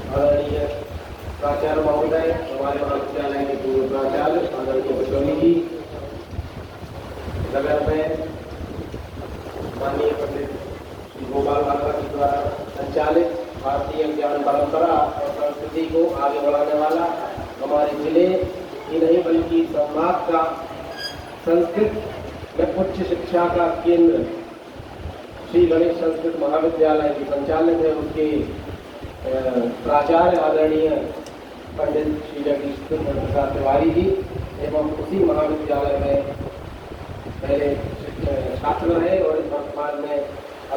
आदरणीय प्राचार्य महोदय, हमारे महाविद्यालय के पूर्व प्राचार्य आदरणीय पचौली जी, नगर में माननीय पंडित श्री गोपाल भार्गव जी द्वारा संचालित भारतीय ज्ञान परंपरा और संस्कृति को आगे बढ़ाने वाला हमारे जिले ही नहीं बल्कि संभाग का संस्कृत में उच्च शिक्षा का केंद्र श्री गणेश संस्कृत महाविद्यालय के संचालित है, उसके प्राचार्य आदरणीय पंडित श्री जगदीश प्रसाद तिवारी जी एवं उसी महाविद्यालय में पहले छात्र रहे और इस वर्तमान में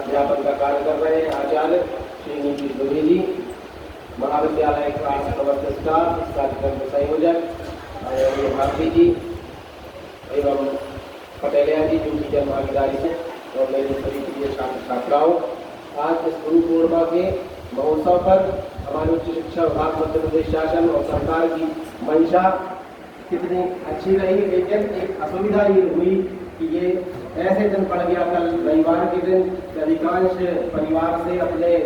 अध्यापन का कार्य कर रहे हैं आचार्य श्री नीतीश दुबे जी, महाविद्यालय क्लास समस्त स्टाफ, इस कार्यक्रम के संयोजक आदरणीय भारती जी एवं पटेलिया जी, जो की जनभागीदारी से, और मेरे सभी प्रिय छात्र छात्राओं, आज इस गुरु पूर्णिमा के महोत्सव पर हमारे उच्च शिक्षा विभाग मध्य प्रदेश शासन और सरकार की मंशा कितनी अच्छी रही, लेकिन एक असुविधा ये हुई कि ये ऐसे दिन पड़ गया कल रविवार के दिन, अधिकांश परिवार से अपने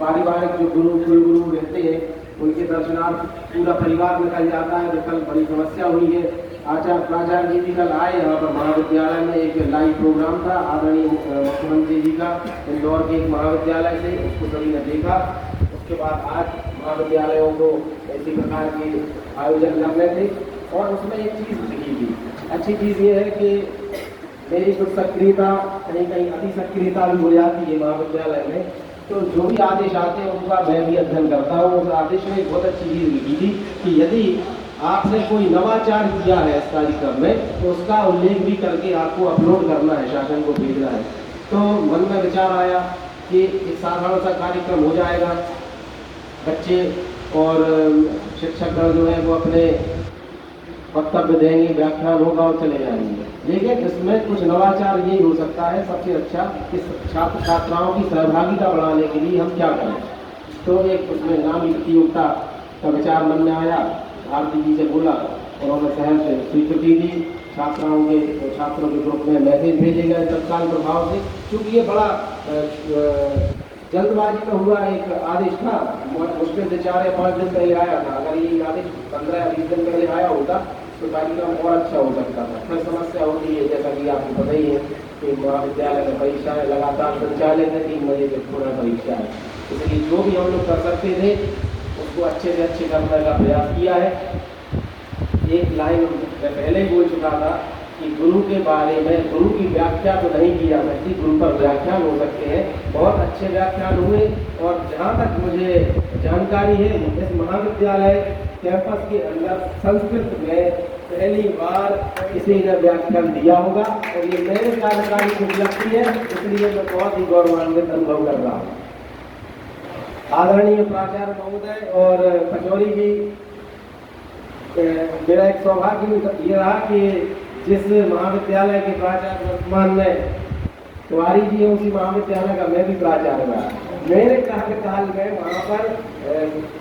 पारिवारिक जो कुलगुरु रहते हैं उनके दर्शनार्थ पूरा परिवार निकल जाता है, तो कल बड़ी समस्या हुई है। आचार्य प्राचार्य जी भी कल आए यहाँ पर महाविद्यालय में, एक लाइव प्रोग्राम था आदरणीय मुख्यमंत्री जी का इंदौर के एक महाविद्यालय से, उसको सभी ने देखा। उसके बाद आज महाविद्यालयों को इसी प्रकार के आयोजन करने थे और उसमें एक चीज़ सीखी थी। अच्छी चीज़ ये है कि मेरी कुछ सक्रियता कहीं कहीं अति सक्रियता भी हो जाती है महाविद्यालय में, तो जो भी आदेश आते हैं उनका मैं भी अध्ययन करता हूँ। उस आदेश में एक बहुत अच्छी चीज़ लिखी थी कि यदि आपने कोई नवाचार किया है इस कार्यक्रम में तो उसका उल्लेख भी करके आपको अपलोड करना है, शासन को भेजना है। तो मन में विचार आया कि एक साधारण सा कार्यक्रम हो जाएगा, बच्चे और शिक्षकगण जो है वो अपने वक्तव्य देंगे, व्याख्यान होगा और चले जाएंगे, लेकिन इसमें कुछ नवाचार यही हो सकता है सबसे अच्छा कि छात्र छात्राओं की सहभागिता बढ़ाने के लिए हम क्या करें। तो एक उसमें नामी प्रतियोगिता का विचार मन में आया, भारती जी से बोला, उन्होंने शहर से स्वीकृति दी, छात्रों के ग्रुप में मैसेज भेजे गए तत्काल प्रभाव से। क्योंकि ये बड़ा जल्दबाजी में हुआ एक आदेश था, मुश्किल से 4 या 5 दिन पहले आया था, अगर ये आदेश 15 या 20 दिन पहले आया होता तो कार्यक्रम और अच्छा हो सकता था। फिर समस्या होती है, जैसा कि आपको पता ही है कि महाविद्यालय में परीक्षाएं लगातार संचालित है, 3 बजे तक पूरा परीक्षा है, इसलिए जो भी हम लोग कर सकते थे उसको अच्छे से अच्छे करने का प्रयास किया है। एक लाइन मैं पहले ही बोल चुका था कि गुरु के बारे में, गुरु की व्याख्या तो नहीं की जा सकती, गुरु पर व्याख्यान हो सकते हैं, बहुत अच्छे व्याख्यान हुए। और जहाँ तक मुझे जानकारी है इस महाविद्यालय कैंपस के अंदर संस्कृत में पहली बार किसी ने व्याख्यान दिया होगा और ये मेरे कार्यकाल की उपलब्धि है, इसलिए मैं बहुत ही गौरवान्वित अनुभव कर रहा हूँ। आदरणीय प्राचार्य महोदय और पचौली जी, मेरा एक सौभाग्य ये रहा कि जिस महाविद्यालय के प्राचार्य वर्तमान में तिवारी जी है, उसी महाविद्यालय का मैं भी प्राचार्य रहा। मेरे कार्यकाल में वहाँ पर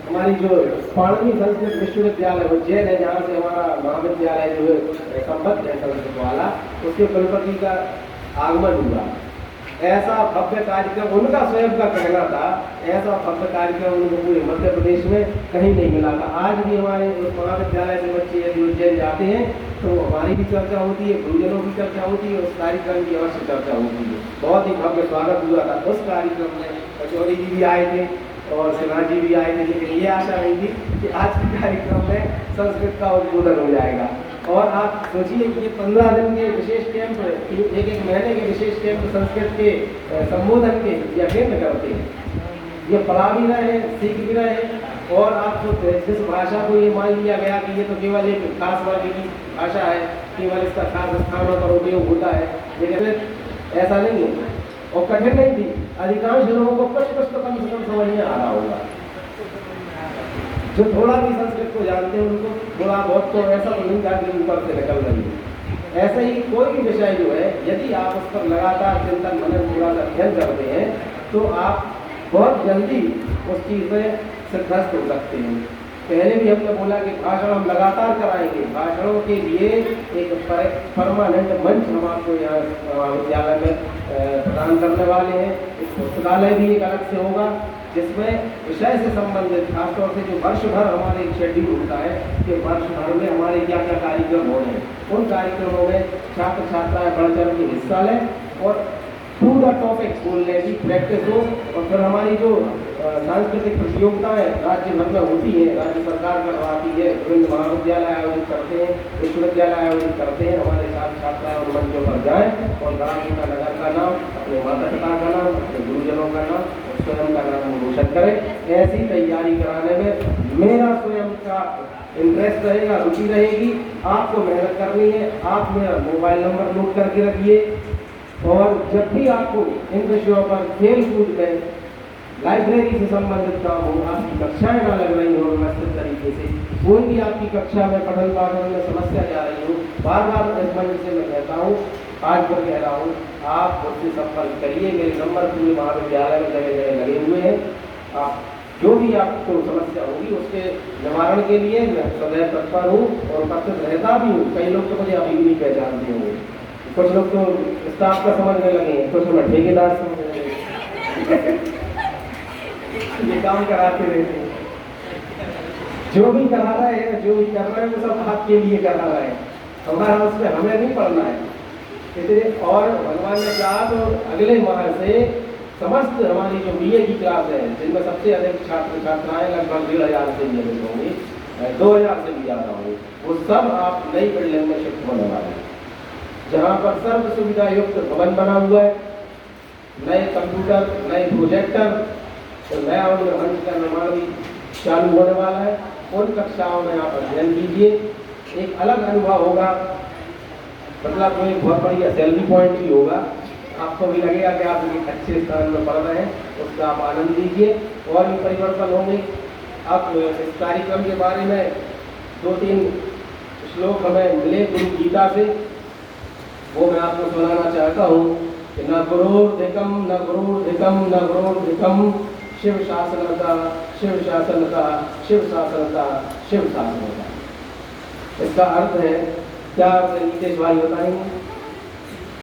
हमारी जो पाणिनी संस्कृत विश्वविद्यालय उज्जैन है, जहाँ से हमारा महाविद्यालय जो है संबद्ध है संस्कृत वाला, उसके कुलपति का आगमन हुआ। ऐसा भव्य कार्यक्रम, उनका स्वयं का कहना था, ऐसा भव्य कार्यक्रम उनको पूरे मध्य प्रदेश में कहीं नहीं मिला था। आज भी हमारे महाविद्यालय से बच्चे यदि उज्जैन जाते हैं तो हमारी भी चर्चा होती है, गुरुजनों की चर्चा होती है, उस कार्यक्रम की अवश्य चर्चा होती है। बहुत ही भव्य स्वागत हुआ था उस कार्यक्रम में, पचौली जी भी आए थे और सिन्हा जी भी आए थे, लेकिन ये आशा नहीं थी कि आज के कार्यक्रम में संस्कृत का उद्बोधन हो जाएगा। और आप सोचिए कि ये 15 दिन के विशेष कैंप, एक महीने के विशेष कैंप संस्कृत के संबोधन के या केंद्र करते हैं, ये पढ़ा भी रहे हैं, सीख भी रहे हैं। और आपको जिस भाषा को ये मान लिया गया कि ये तो केवल एक खास वर्ग की भाषा है, केवल इसका खास स्थानों पर उपयोग होता है, लेकिन ऐसा नहीं है और कठिन नहीं थी। अधिकांश लोगों को कुछ तो कम से कम समझ में आ रहा होगा, जो थोड़ा भी संस्कृत को जानते हैं उनको थोड़ा बहुत तो ऐसा तो नहीं था कि ऊपर से निकल रही है। ऐसे ही कोई भी विषय जो है, यदि आप उस पर लगातार चिंतन मनन थोड़ा सा अध्ययन करते हैं तो आप बहुत जल्दी उस चीज़ में सिद्धस्त हो सकते हैं। पहले भी हमने बोला कि भाषण हम लगातार कराएंगे। भाषणों के लिए एक परमानेंट मंच हम आपको यहाँ महाविद्यालय में प्रदान करने वाले हैं। एक पुस्तकालय भी एक अलग से होगा, जिसमें विषय से संबंधित खासतौर से जो वर्ष भर हमारे एक शेड्यूल होता है कि वर्ष भर में हमारे क्या क्या कार्यक्रम हो रहे हैं, उन कार्यक्रमों में छात्र छात्राएं बढ़ चढ़ के हिस्सा लें और टू द टॉपिक बोलने की प्रैक्टिस हो। और फिर हमारी जो सांस्कृतिक प्रतियोगिताएं राज्य भर में होती है, राज्य सरकार करवाती है, विभिन्न महाविद्यालय आयोजित करते हैं, विश्वविद्यालय आयोजित करते हैं, हमारे छात्र छात्राएं उन मंचों पर जाएं और ग्राम का नगर का नाम, अपने माता पिता का नाम, अपने गुरुजनों का नाम, स्वयं का नाम रोशन करें। ऐसी तैयारी कराने में मेरा स्वयं का इंटरेस्ट रहेगा, रुचि रहेगी। आपको मेहनत करनी है। आप मेरा मोबाइल नंबर नोट करके रखिए और जब भी आपको इन विषयों पर खेल कूद में लाइब्रेरी से संबंधित काम हो, आपकी कक्षाएं ना लग रही हो व्यवस्थित तरीके से, कोई भी आपकी कक्षा में पठन पाठन में समस्या जा रही हो, बार बार इस मंच से मैं कहता हूँ, आज पर कह रहा हूँ, आप मुझसे संपर्क करिए। मेरे नंबर पूरे महाविद्यालय में जगह जगह लगे हुए हैं। आप जो भी आपको समस्या होगी उसके निवारण के लिए मैं सदैव तत्पर हूँ और उपस्थित रहता भी हूँ। कई लोग तो मुझे अभी भी नहीं पहचानते होंगे, कुछ लोग तो स्टाफ का समझने लगे हैं, कुछ मैं ठेकेदार समझने लगे। ये काम कराते रहते हैं। जो भी करा रहा है, जो भी कर रहा है, वो सब आपके लिए करा रहा है। हमारा उसमें हमें नहीं पढ़ना है। इसलिए और भगवान ने चाहा तो अगले माह से समस्त हमारी जो बीए की क्लास है, जिनमें सबसे अधिक छात्र छात्राएं लगभग 1500 से भी अधिक होंगे, 2000 से भी ज़्यादा होंगे, वो सब आप नई बिल्डिंग में शिफ्ट होने वाले हैं, जहाँ पर सर्व सुविधा युक्त भवन बना हुआ है, नए कंप्यूटर, नए प्रोजेक्टर और नया उनमें मंच का निर्माण भी चालू होने वाला है। उन कक्षाओं में आप अध्ययन कीजिए, एक अलग अनुभव होगा, मतलब वो एक बहुत बढ़िया सेल्फी पॉइंट भी होगा। आपको भी लगेगा कि आप एक अच्छे स्थान में पढ़ रहे हैं, उसका आप आनंद लीजिए। और भी परिवर्तन होंगे। अब इस कार्यक्रम के बारे में 2-3 श्लोक हमें मिले गुरु गीता से, वो मैं आपको सुनाना चाहता हूँ कि न गुरोर्धिकम न गुरोर्धिकम न गुरोर्धिकम शिव शासनता शिव शासनता शिव शासनता शिव शासनता। इसका अर्थ है, क्या अर्थ है नीतीश भाई बताएंगे?